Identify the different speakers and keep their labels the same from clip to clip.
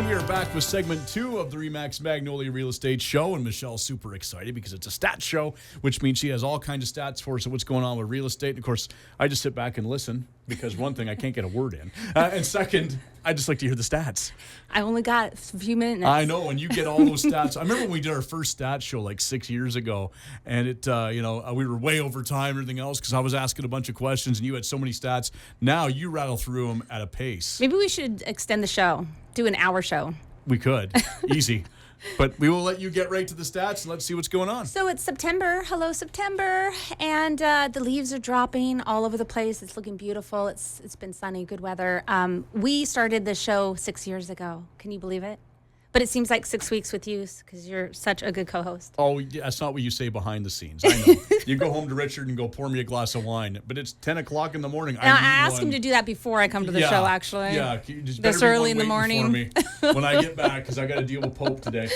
Speaker 1: And we are back with segment 2 of the RE/MAX Magnolia Real Estate Show. And Michelle's super excited because it's a stats show, which means she has all kinds of stats for us of what's going on with real estate. And of course, I just sit back and listen because one thing, I can't get a word in. And second, I just like to hear the stats.
Speaker 2: I only got a few minutes.
Speaker 1: I know, and you get all those stats. I remember when we did our first stats show like 6 years ago, and we were way over time and everything else because I was asking a bunch of questions and you had so many stats. Now you rattle through them at a pace.
Speaker 2: Maybe we should extend the show, do an hour show.
Speaker 1: We could. Easy. But we will let you get right to the stats and let's see what's going on.
Speaker 2: So it's September. Hello, September. And the leaves are dropping all over the place. It's looking beautiful. It's been sunny, good weather. We started the show 6 years ago. Can you believe it? But it seems like 6 weeks with you because you're such a good co-host.
Speaker 1: Oh, yeah, that's not what you say behind the scenes. I know. You go home to Richard and go, pour me a glass of wine. But it's 10 o'clock in the morning.
Speaker 2: Now, I ask him to do that before I come to the show, actually.
Speaker 1: Yeah. Just
Speaker 2: this early in the morning.
Speaker 1: For me when I get back because I got to deal with Pope today.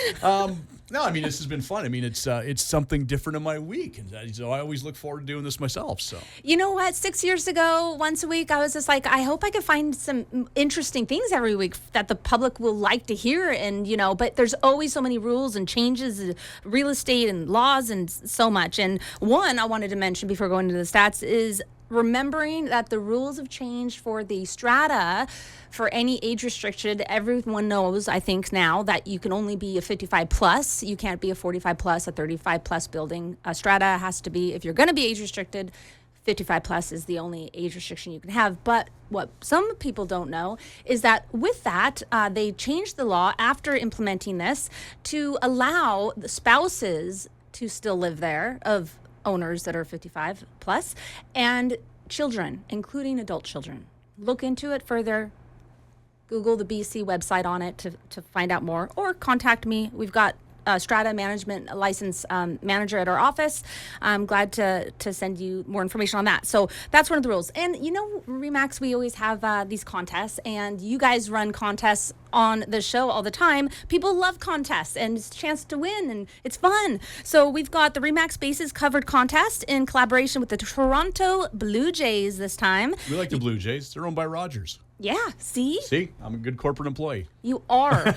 Speaker 1: No, I mean, this has been fun. I mean, it's something different in my week. And so I always look forward to doing this myself. So
Speaker 2: you know what? 6 years ago, once a week, I was just like, I hope I could find some interesting things every week that the public will like to hear. And, but there's always so many rules and changes, real estate and laws and so much. And one I wanted to mention before going into the stats is remembering that the rules have changed for the strata for any age restriction. Everyone knows, I think now, that you can only be a 55 plus. You can't be a 45 plus, a 35 plus building. A strata has to be, if you're going to be age restricted, 55 plus is the only age restriction you can have. But what some people don't know is that with that, they changed the law after implementing this to allow the spouses to still live there of owners that are 55 plus and children, including adult children. Look into it further. Google the BC website on it to find out more, or contact me. We've got strata management license manager at our office. I'm glad to send you more information on that. So that's one of the rules. And RE/MAX, we always have these contests, and you guys run contests on the show all the time. People love contests, and it's a chance to win, and it's fun. So we've got the RE/MAX Bases Covered contest in collaboration with the Toronto Blue Jays this time.
Speaker 1: We like the Blue Jays. They're owned by Rogers.
Speaker 2: Yeah, see?
Speaker 1: See? I'm a good corporate employee.
Speaker 2: You are.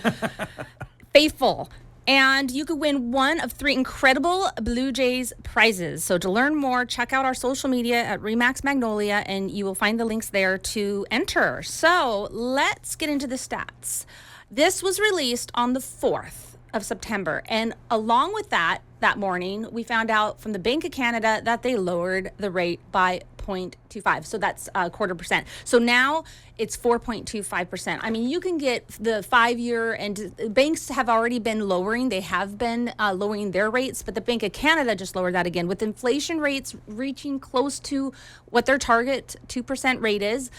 Speaker 2: Faithful. And you could win one of 3 incredible Blue Jays prizes. So to learn more, check out our social media at RE/MAX Magnolia, and you will find the links there to enter. So let's get into the stats. This was released on the 4th of September. And along with that morning, we found out from the Bank of Canada that they lowered the rate by 0.25. So that's a 0.25%. So now it's 4.25%. I mean, you can get the 5-year, and banks have already been lowering. They have been lowering their rates, but the Bank of Canada just lowered that again. With inflation rates reaching close to what their target 2% rate is,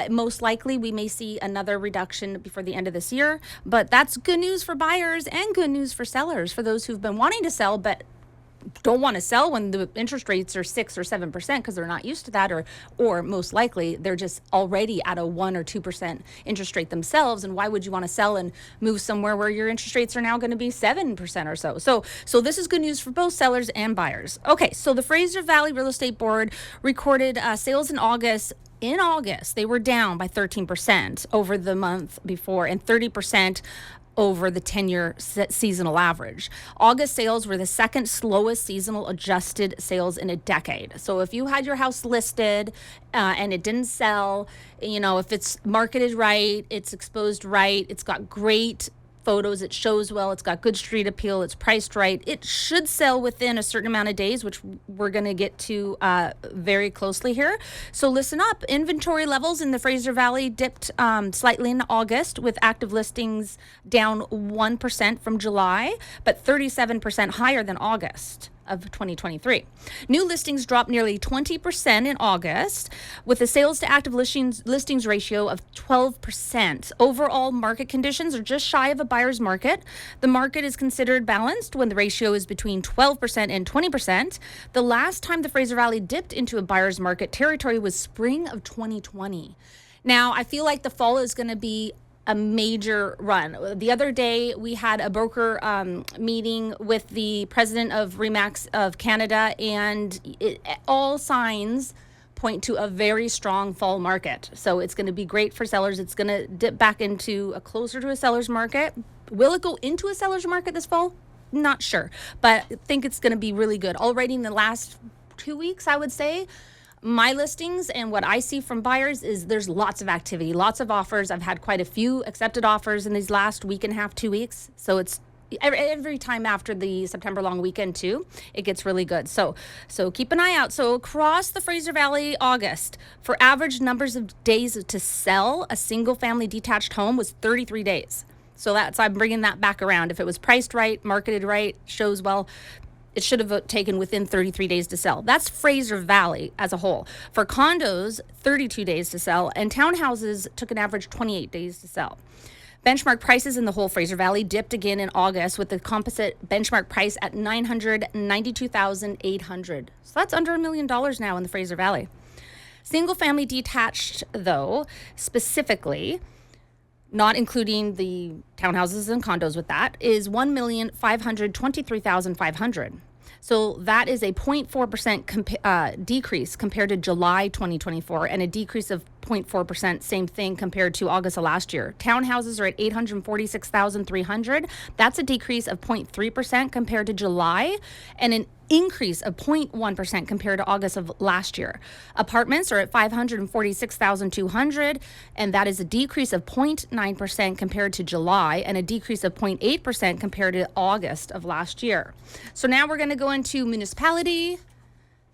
Speaker 2: most likely we may see another reduction before the end of this year. But that's good news for buyers and good news for sellers, for those who've been wanting to sell but don't want to sell when the interest rates are 6 or 7% because they're not used to that, or most likely they're just already at a 1 or 2% interest rate themselves. And why would you want to sell and move somewhere where your interest rates are now going to be 7% or so? So this is good news for both sellers and buyers. Okay, so the Fraser Valley Real Estate Board recorded sales in August. In August, they were down by 13% over the month before and 30% over the 10-year seasonal average. August sales were the second slowest seasonal adjusted sales in a decade. So if you had your house listed and it didn't sell, if it's marketed right, it's exposed right, it's got great photos, it shows well, it's got good street appeal, it's priced right, it should sell within a certain amount of days, which we're going to get to very closely here. So listen up. Inventory levels in the Fraser Valley dipped slightly in August, with active listings down 1% from July, but 37% higher than August of 2023. New listings dropped nearly 20% in August, with a sales to active listings ratio of 12%. Overall market conditions are just shy of a buyer's market. The market is considered balanced when the ratio is between 12% and 20%. The last time the Fraser Valley dipped into a buyer's market territory was spring of 2020. Now, I feel like the fall is going to be a major run. The other day, we had a broker meeting with the president of RE/MAX of Canada, and all signs point to a very strong fall market. So it's going to be great for sellers. It's going to dip back into closer to a seller's market. Will it go into a seller's market this fall? Not sure, but I think it's going to be really good. Already in the last 2 weeks, I would say, my listings and what I see from buyers is there's lots of activity, lots of offers. I've had quite a few accepted offers in these last week and a half, 2 weeks. So it's every time after the September long weekend too, it gets really good. So keep an eye out. So across the Fraser Valley, August, for average numbers of days to sell a single family detached home was 33 days. So I'm bringing that back around. If it was priced right, marketed right, shows well, it should have taken within 33 days to sell. That's Fraser Valley as a whole. For condos, 32 days to sell, and townhouses took an average 28 days to sell. Benchmark prices in the whole Fraser Valley dipped again in August with the composite benchmark price at $992,800. So that's under $1 million now in the Fraser Valley. Single family detached, though, specifically, not including the townhouses and condos with that, is $1,523,500. So that is a 0.4% decrease compared to July 2024 and a decrease of 0.4%, same thing compared to August of last year. Townhouses are at $846,300. That's a decrease of 0.3% compared to July and an increase of 0.1% compared to August of last year. Apartments are at $546,200, and that is a decrease of 0.9% compared to July and a decrease of 0.8% compared to August of last year. So now we're going to go into municipality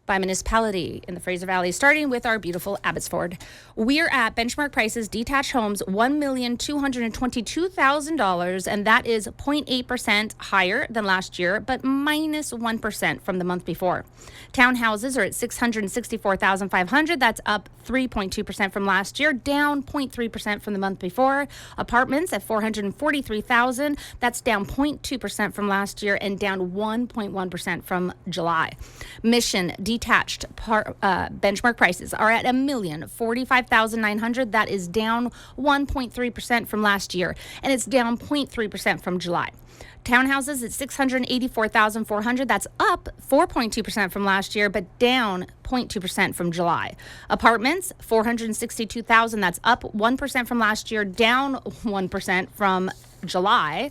Speaker 2: by municipality in the Fraser Valley, starting with our beautiful Abbotsford. We're at benchmark prices, detached homes, $1,222,000, and that is 0.8% higher than last year, but minus 1% from the month before. Townhouses are at $664,500. That's up 3.2% from last year, down 0.3% from the month before. Apartments at $443,000. That's down 0.2% from last year and down 1.1% from July. Mission detached benchmark prices are at $1,045,900. That is down 1.3% from last year, and it's down 0.3% from July. Townhouses at $684,400. That's up 4.2% from last year, but down 0.2% from July. Apartments, $462,000. That's up 1% from last year, down 1% from July.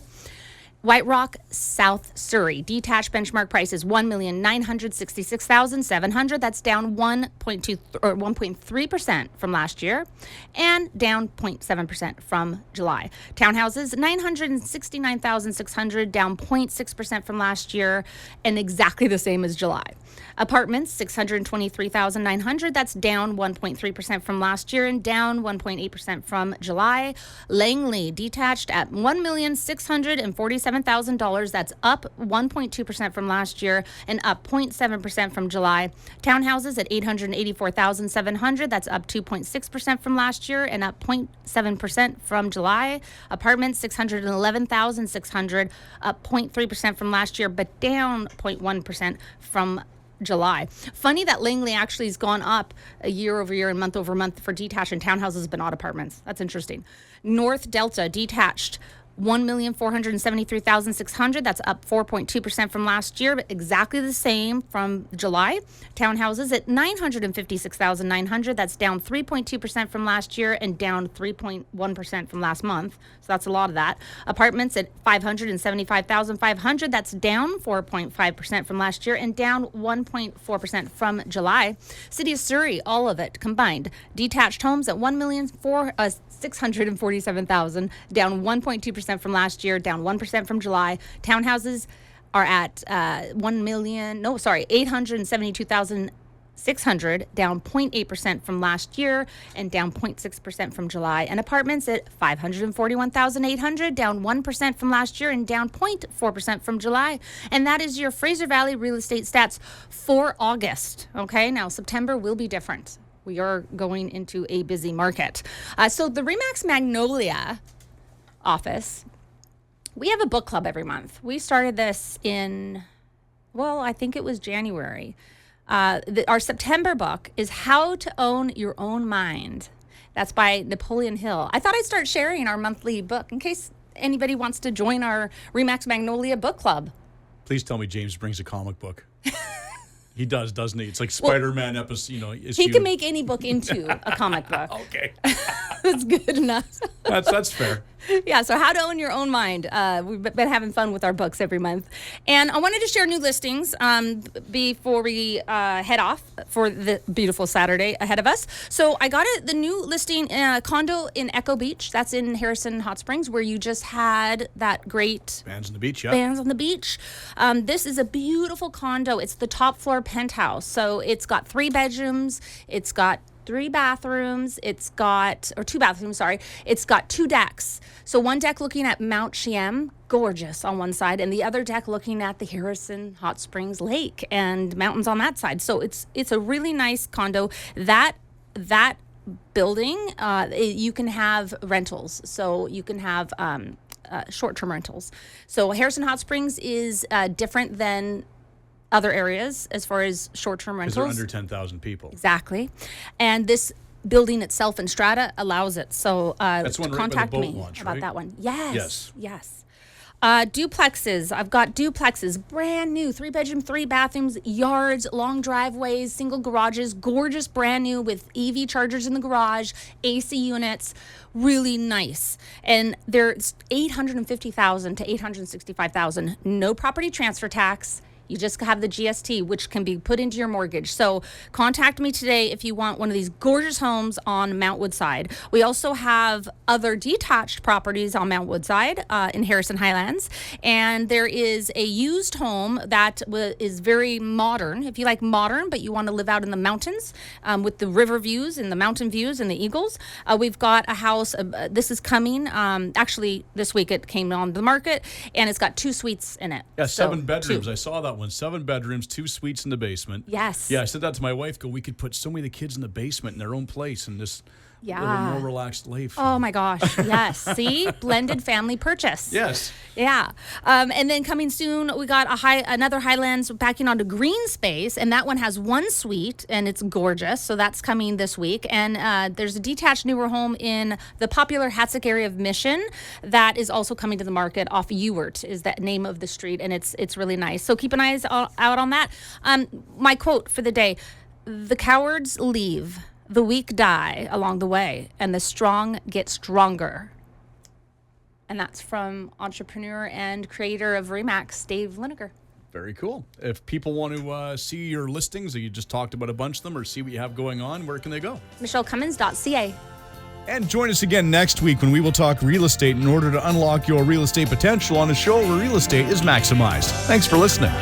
Speaker 2: White Rock, South Surrey. Detached benchmark price is $1,966,700. That's down 1.3% from last year and down 0.7% from July. Townhouses, $969,600, down 0.6% from last year and exactly the same as July. Apartments, $623,900. That's down 1.3% from last year and down 1.8% from July. Langley, detached at $1,647,000. That's up 1.2% from last year and up 0.7% from July. Townhouses at $884,700. That's up 2.6% from last year and up 0.7% from July. Apartments, $611,600, up 0.3% from last year, but down 0.1% from July. Funny that Langley actually has gone up a year over year and month over month for detached and townhouses, but not apartments. That's interesting. North Delta, detached, $1,473,600. That's up 4.2% from last year, but exactly the same from July. Townhouses at $956,900. That's down 3.2% from last year and down 3.1% from last month. So that's a lot of that. Apartments at $575,500. That's down 4.5% from last year and down 1.4% from July. City of Surrey, all of it combined. Detached homes at $1,647,000, down 1.2% from last year, down 1% from July. Townhouses are at $872,600, down 0.8% from last year and down 0.6% from July. And apartments at $541,800, down 1% from last year and down 0.4% from July. And that is your Fraser Valley real estate stats for August. Okay, now September will be different. We are going into a busy market. So the RE/MAX Magnolia office, we have a book club every month. We started this in, I think it was January. Our September book is How to Own Your Own Mind. That's by Napoleon Hill. I thought I'd start sharing our monthly book in case anybody wants to join our RE/MAX Magnolia book club.
Speaker 1: Please tell me James brings a comic book. He does, doesn't he? It's like Spider-Man episode,
Speaker 2: He can make any book into a comic book.
Speaker 1: Okay.
Speaker 2: That's good enough.
Speaker 1: That's fair.
Speaker 2: Yeah, so how to own your own mind. We've been having fun with our books every month. And I wanted to share new listings before we head off for the beautiful Saturday ahead of us. So I got the new listing condo in Echo Beach. That's in Harrison Hot Springs, where you just had that great...
Speaker 1: Bands on the beach, yeah.
Speaker 2: Bands on the beach. This is a beautiful condo. It's the top floor penthouse. So it's got 3 bedrooms. It's got 3 bathrooms. It's got 2 bathrooms, sorry. It's got 2 decks. So one deck looking at Mount Chiem, gorgeous on one side, and the other deck looking at the Harrison Hot Springs Lake and mountains on that side. So it's a really nice condo. That building, you can have rentals. So you can have short-term rentals. So Harrison Hot Springs is different than other areas as far as short-term rentals.
Speaker 1: Because they're under 10,000 people.
Speaker 2: Exactly. And this building itself in Strata allows it. So
Speaker 1: that's one right
Speaker 2: contact
Speaker 1: by the boat
Speaker 2: me
Speaker 1: launch,
Speaker 2: about
Speaker 1: right?
Speaker 2: that one. Yes.
Speaker 1: Yes.
Speaker 2: Duplexes. I've got duplexes, brand new, 3-bedroom, 3 bathrooms, yards, long driveways, single garages, gorgeous, brand new with EV chargers in the garage, AC units, really nice. And they're $850,000 to $865,000. No property transfer tax. You just have the GST, which can be put into your mortgage. So contact me today if you want one of these gorgeous homes on Mount Woodside. We also have other detached properties on Mount Woodside in Harrison Highlands. And there is a used home that is very modern. If you like modern, but you want to live out in the mountains with the river views and the mountain views and the eagles, we've got a house. This is coming. Actually, this week it came on the market, and it's got 2 suites in it.
Speaker 1: Yeah, 7 bedrooms.
Speaker 2: 2.
Speaker 1: I saw that one. 7 bedrooms, 2 suites in the basement.
Speaker 2: Yes.
Speaker 1: Yeah, I said that to my wife. We could put so many of the kids in the basement in their own place and just live a more relaxed life.
Speaker 2: Oh my gosh. Yes. See? Blended family purchase.
Speaker 1: Yes.
Speaker 2: Yeah. And then coming soon, we got another Highlands backing onto Green Space, and that one has 1 suite, and it's gorgeous. So that's coming this week. And there's a detached newer home in the popular Hatzick area of Mission that is also coming to the market off Ewart is that name of the street, and it's really nice. So keep an eye out on that. My quote for the day: "The cowards leave, the weak die along the way, and the strong get stronger." And that's from entrepreneur and creator of Remax, Dave Lineker.
Speaker 1: Very cool. If people want to see your listings, or you just talked about a bunch of them, or see what you have going on, where can they go?
Speaker 2: MicheleCummins.ca.
Speaker 1: And join us again next week when we will talk real estate in order to unlock your real estate potential on a show where real estate is maximized. Thanks for listening.